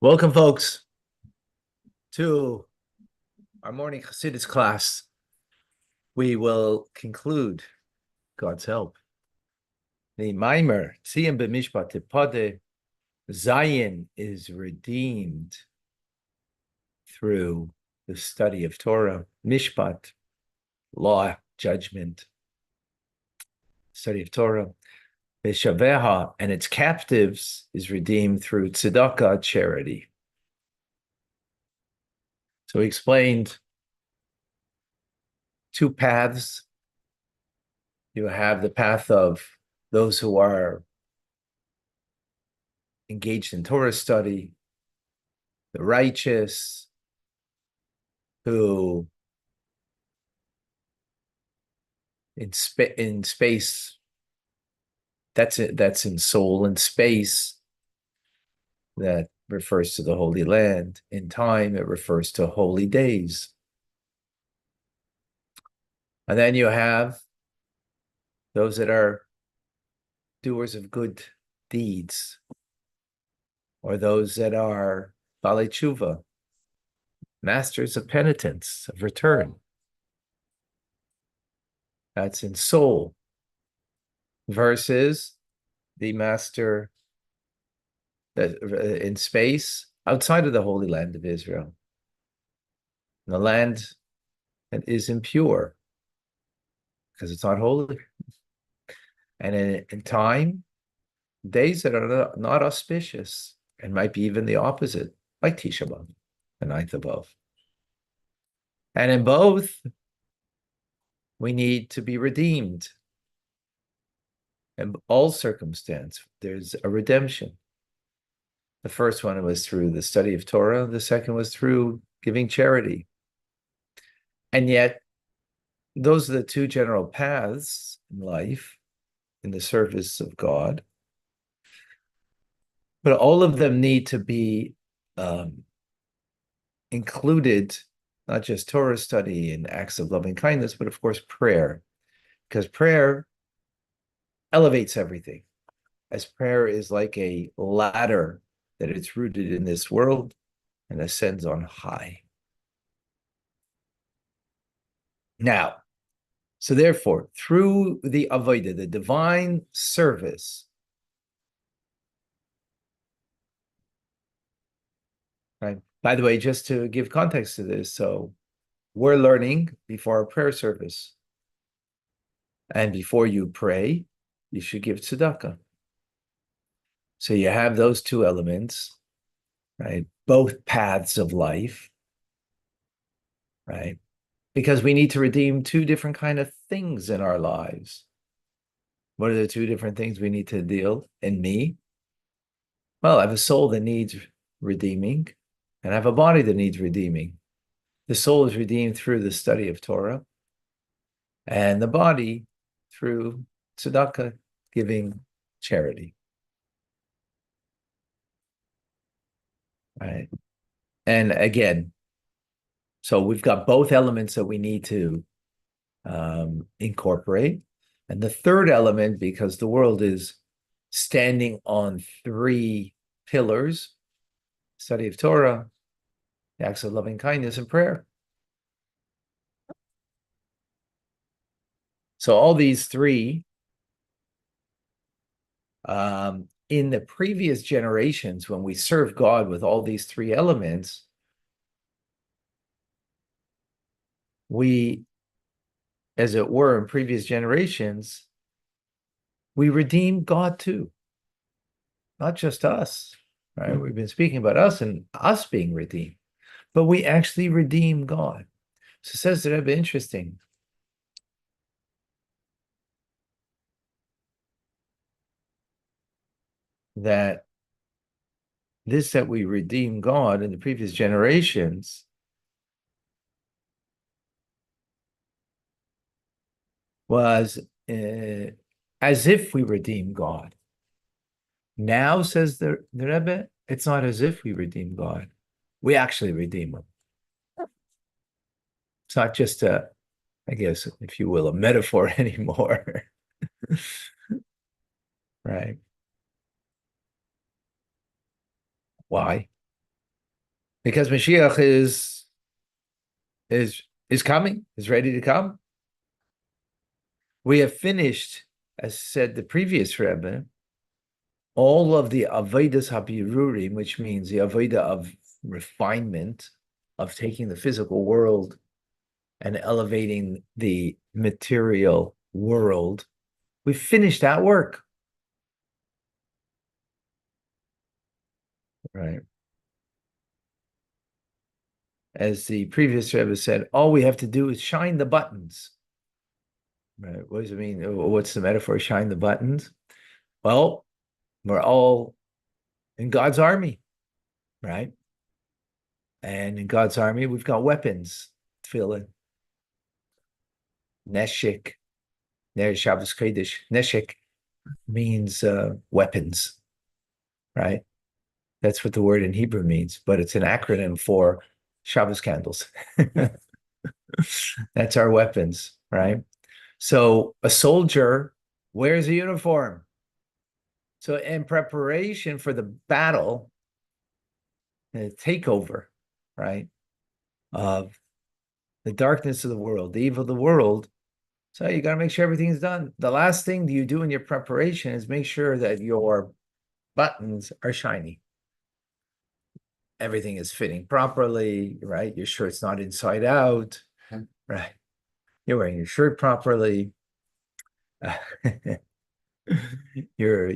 Welcome, folks, to our morning Chassidus class. We will conclude, God's help, the Maimer, Tziyim b'mishpat tipade, Zion is redeemed through the study of Torah, Mishpat, law, judgment, study of Torah, Beshaveha, and its captives is redeemed through tzedakah, charity. So he explained two paths. You have the path of those who are engaged in Torah study, the righteous, who in space, that's in soul. In space, that refers to the Holy Land. In time, it refers to holy days. And then you have those that are doers of good deeds, or those that are Balei Tshuva, masters of penitence, of return. That's in soul, versus the master that in space, outside of the Holy Land of Israel, the land that is impure because it's not holy. And in time, days that are not auspicious, and might be even the opposite, like Tisha B'Av, the ninth of Av. And in both, we need to be redeemed. In all circumstance, there's a redemption. The first one was through the study of Torah. The second was through giving charity. And yet, those are the two general paths in life, in the service of God. But all of them need to be included, not just Torah study and acts of loving kindness, but of course prayer, because prayer elevates everything, as prayer is like a ladder that it's rooted in this world and ascends on high. Now, so therefore, through the avodah, the divine service, right? By the way, just to give context to this, so we're learning before our prayer service, and before you pray, you should give tzedakah. So you have those two elements, right? Both paths of life, right? Because we need to redeem two different kind of things in our lives. What are the two different things we need to deal in me? Well, I have a soul that needs redeeming, and I have a body that needs redeeming. The soul is redeemed through the study of Torah, and the body through tzedakah, giving charity. Right? And again, so we've got both elements that we need to incorporate. And the third element, because the world is standing on three pillars: study of Torah, the acts of loving kindness, and prayer. So all these three, in the previous generations, when we served God with all these three elements, we, as it were, in previous generations, we redeemed God too. Not just us, right? We've been speaking about us and us being redeemed, but we actually redeem God. So it says the Rebbe, interesting. That this, that we redeem God in the previous generations, was as if we redeem God. Now, says the Rebbe, it's not as if we redeem God. We actually redeem him. It's not just a, I guess, if you will, a metaphor anymore. Right? Why? because Mashiach is coming, is ready to come. We have finished, as said the previous Rebbe, all of the Avodas HaBirurim, which means the Avodah of refinement, of taking the physical world and elevating the material world. We finished that work. Right. As the previous Rebbe said, all we have to do is shine the buttons. Right. What does it mean? What's the metaphor? Shine the buttons? Well, we're all in God's army, right? And in God's army, we've got weapons. Tefillin, neshik, Ner Shabbos Kodesh. Neshik means weapons, right? That's what the word in Hebrew means, but it's an acronym for Shabbos candles. That's our weapons, right? So a soldier wears a uniform. So in preparation for the battle, the takeover, right, of the darkness of the world, the evil of the world, so you got to make sure everything's done. The last thing you do in your preparation is make sure that your buttons are shiny. Everything is fitting properly, right? Your shirt's not inside out, right? You're wearing your shirt properly. Your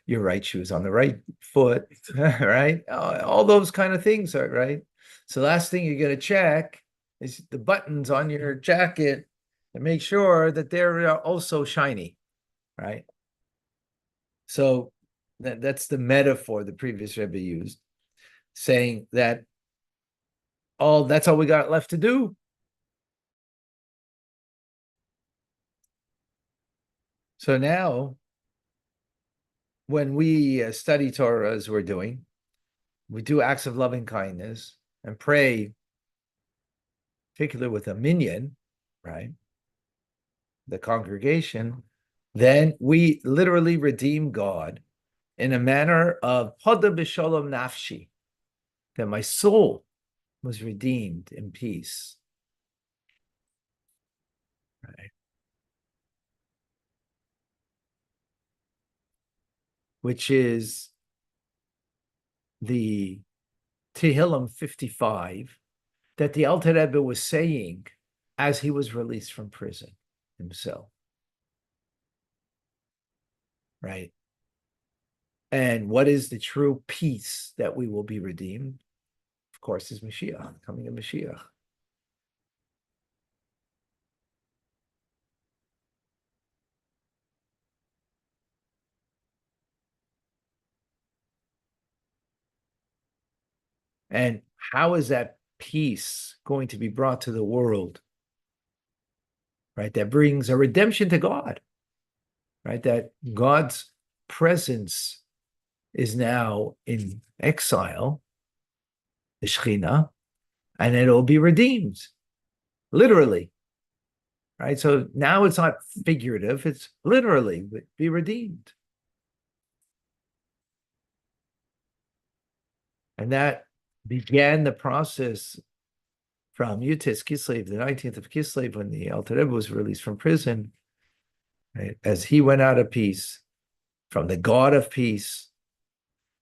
right shoes on the right foot, right? All those kind of things are right. So last thing you're going to check is the buttons on your jacket and make sure that they're also shiny, right? So that's the metaphor the previous Rebbe used, saying that that's all we got left to do. So now, when we study Torah as we're doing, we do acts of loving kindness and pray, particularly with a minyan, right? The congregation, then we literally redeem God in a manner of Pada b'shalom nafshi, that my soul was redeemed in peace. Right? Which is the Tehillim 55 that the Alter Rebbe was saying as he was released from prison himself. Right? And what is the true peace that we will be redeemed? Of course, is Mashiach, coming of Mashiach. And how is that peace going to be brought to the world? Right? That brings a redemption to God. Right? That God's presence is now in exile, the Shekhinah, and it'll be redeemed, literally. Right? So now it's not figurative, it's literally be redeemed. And that began the process from Yutis Kislev, the 19th of Kislev, when the Alter Rebbe was released from prison, right? As he went out of peace from the God of peace.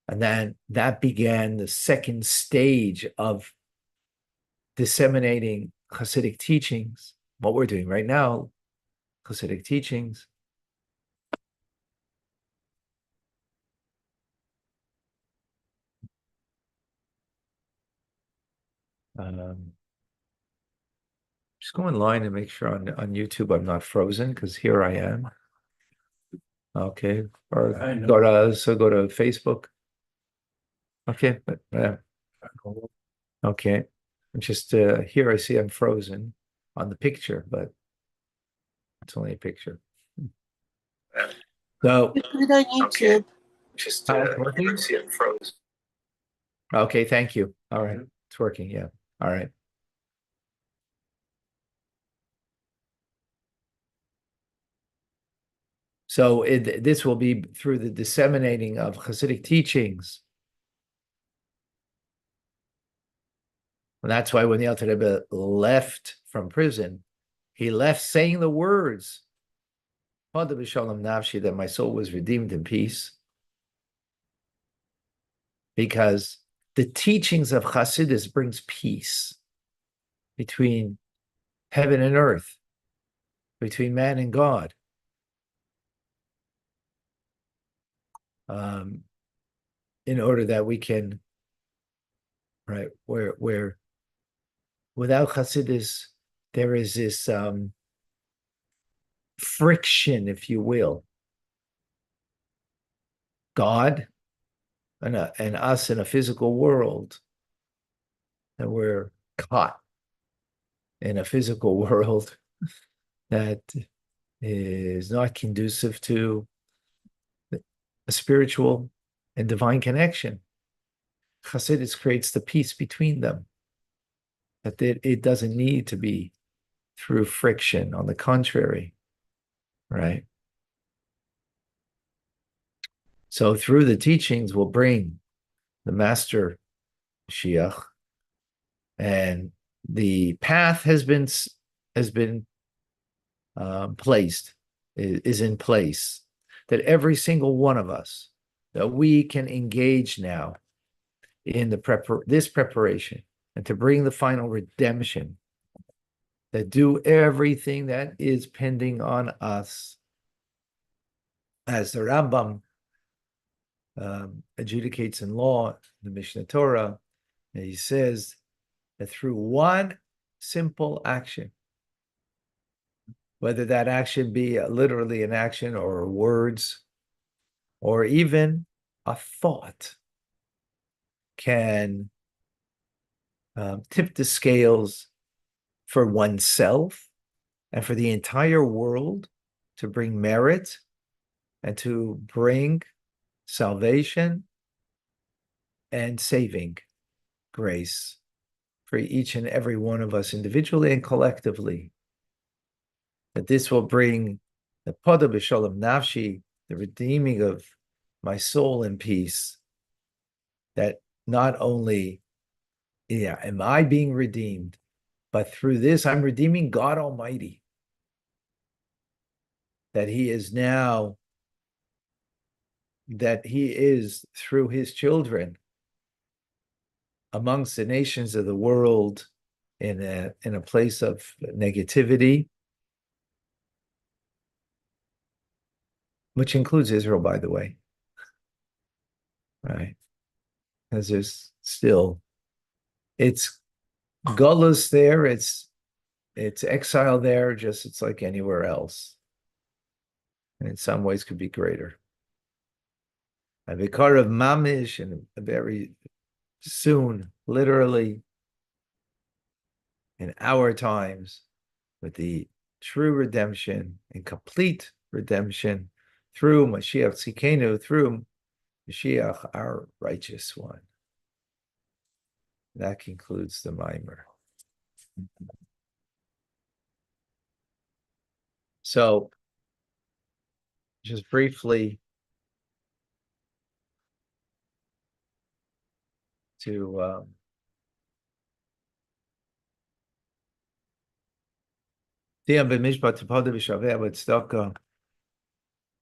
And then that began the second stage of disseminating Hasidic teachings, what we're doing right now, Hasidic teachings. Just go online and make sure on YouTube I'm not frozen, because here I am. Okay, or go to Facebook. Okay, but okay, just here I see I'm frozen on the picture, but it's only a picture. So on YouTube. just working. I see I'm frozen. Okay, thank you. All right, it's working. Yeah. All right. So this will be through the disseminating of Hasidic teachings. And that's why when the Alter Rebbe left from prison, he left saying the words, that my soul was redeemed in peace, because the teachings of Chassidus brings peace between heaven and earth, between man and God. In order that we can, right, where without Chassidus, there is this friction, if you will. God and us in a physical world, and we're caught in a physical world that is not conducive to a spiritual and divine connection. Chassidus creates the peace between them, that it doesn't need to be through friction. On the contrary, right? So through the teachings, we'll bring the master Mashiach, and the path has been placed, is in place, that every single one of us, that we can engage now in this preparation, and to bring the final redemption, that do everything that is pending on us. As the Rambam adjudicates in law, the Mishnah Torah, and he says that through one simple action, whether that action be literally an action or words, or even a thought, can tip the scales for oneself and for the entire world, to bring merit and to bring salvation and saving grace for each and every one of us, individually and collectively. That this will bring the pada b'shalom nafshi, the redeeming of my soul in peace. That not only am I being redeemed, but through this I'm redeeming God Almighty. That he is through his children amongst the nations of the world in a place of negativity, which includes Israel, by the way, right? Because there's still, it's gullus there, it's exile there, just it's like anywhere else, and in some ways could be greater. A vikar of mamish, and very soon, literally, in our times, with the true redemption and complete redemption through Mashiach Tzikenu, through Mashiach, our righteous one. That concludes the mimer. So, just briefly, to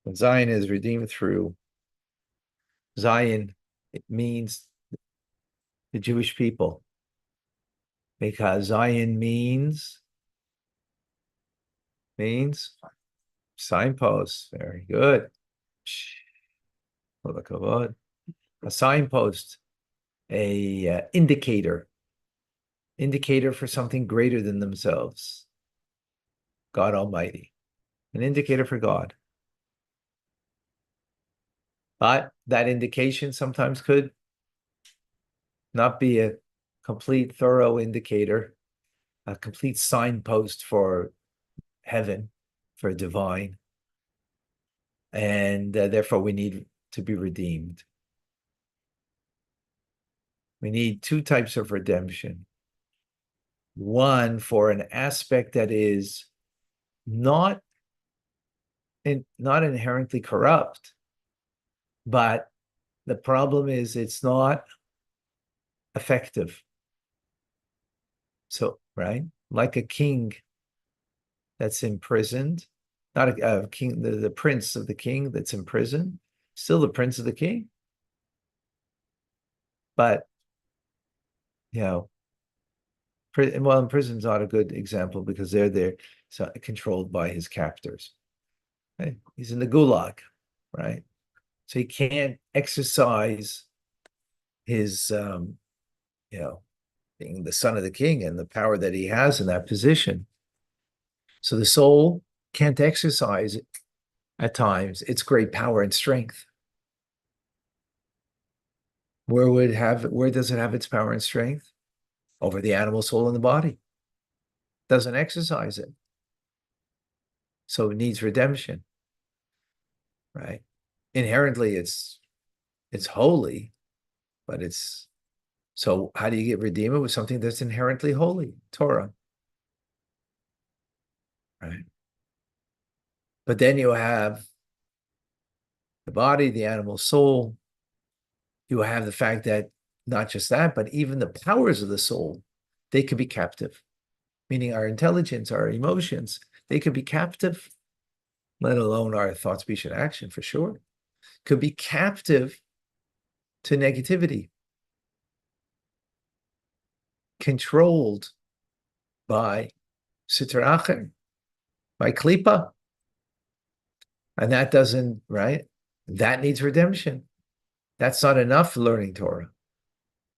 when Zion is redeemed through Zion, it means the Jewish people, because Zion means signpost. Very good. A signpost, a indicator for something greater than themselves, God Almighty, an indicator for God. But that indication sometimes could not be a complete, thorough indicator, a complete signpost for heaven, for divine. And therefore we need to be redeemed. We need two types of redemption. One for an aspect that is not inherently corrupt, but the problem is it's not effective. So, right? Like a king that's imprisoned, not a king, the prince of the king that's in prison, still the prince of the king. But, you know, well, prison's not a good example because they're there controlled by his captors. Right? He's in the gulag, right? So he can't exercise his, being the son of the king and the power that he has in that position. So the soul can't exercise at times its great power and strength. Where does it have its power and strength? Over the animal soul in the body. Doesn't exercise it. So it needs redemption. Right? Inherently it's holy, but so how do you get redeemed with something that's inherently holy? Torah. Right? But then you have the body, the animal soul. You have the fact that not just that, but even the powers of the soul, they could be captive, meaning our intelligence, our emotions, they could be captive, let alone our thought, speech, and action for sure, could be captive to negativity, controlled by Sitra Achar, by Klipa. And that doesn't, right? That needs redemption. That's not enough for learning Torah.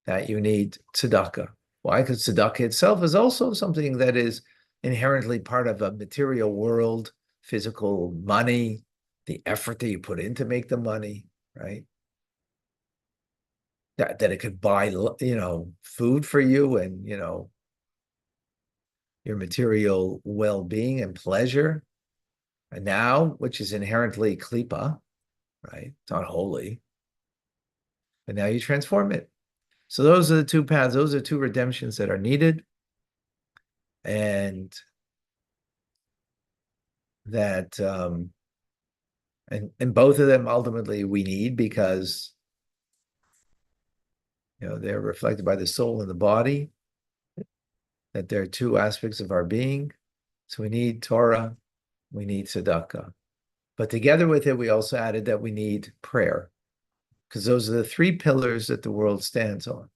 That you need tzedakah. Why? Because tzedakah itself is also something that is inherently part of a material world, physical money, the effort that you put in to make the money, right? That it could buy, food for you and, your material well-being and pleasure. And now, which is inherently klipa, right? It's not holy. But now you transform it. So those are the two paths. Those are two redemptions that are needed. And that and both of them ultimately we need because they're reflected by the soul and the body, that there are two aspects of our being. So we need Torah, we need tzedakah. But together with it, we also added that we need prayer, because those are the three pillars that the world stands on.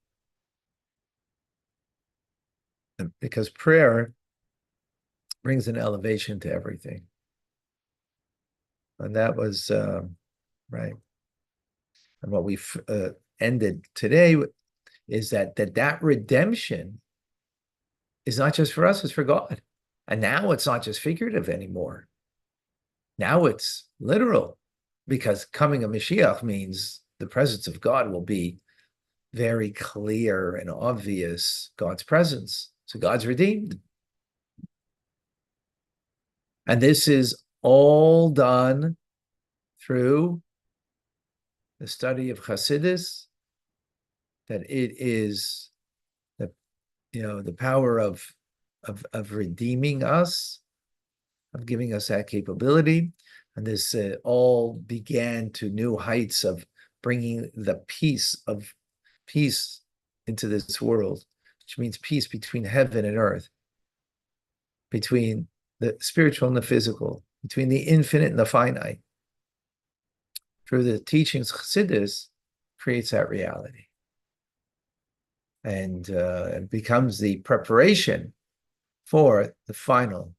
And because prayer brings an elevation to everything. And that was right. And what we've ended today is that redemption is not just for us, it's for God. And now it's not just figurative anymore. Now it's literal, because coming a Mashiach means the presence of God will be very clear and obvious, God's presence. So God's redeemed. And this is all done through the study of Chassidus, that it is the power of redeeming us, of giving us that capability. And this all began to new heights of bringing the peace into this world, which means peace between heaven and earth, between the spiritual and the physical, between the infinite and the finite. Through the teachings of Chassidus, creates that reality. And it becomes the preparation for the final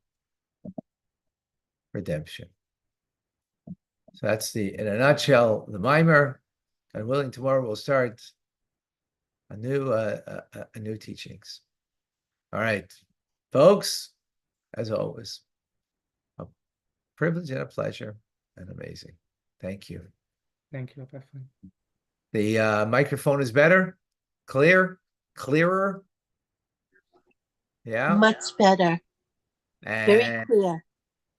redemption. So that's in a nutshell, the mimer. God willing, tomorrow we'll start a new teachings. All right, folks, as always, a privilege and a pleasure and amazing. Thank you. Thank you, Rabbi. The microphone is better, clearer. Yeah. Much better. Very clear.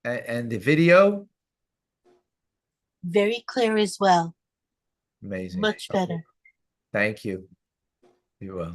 And the video? Very clear as well. Amazing. Much better. Thank you. You're welcome.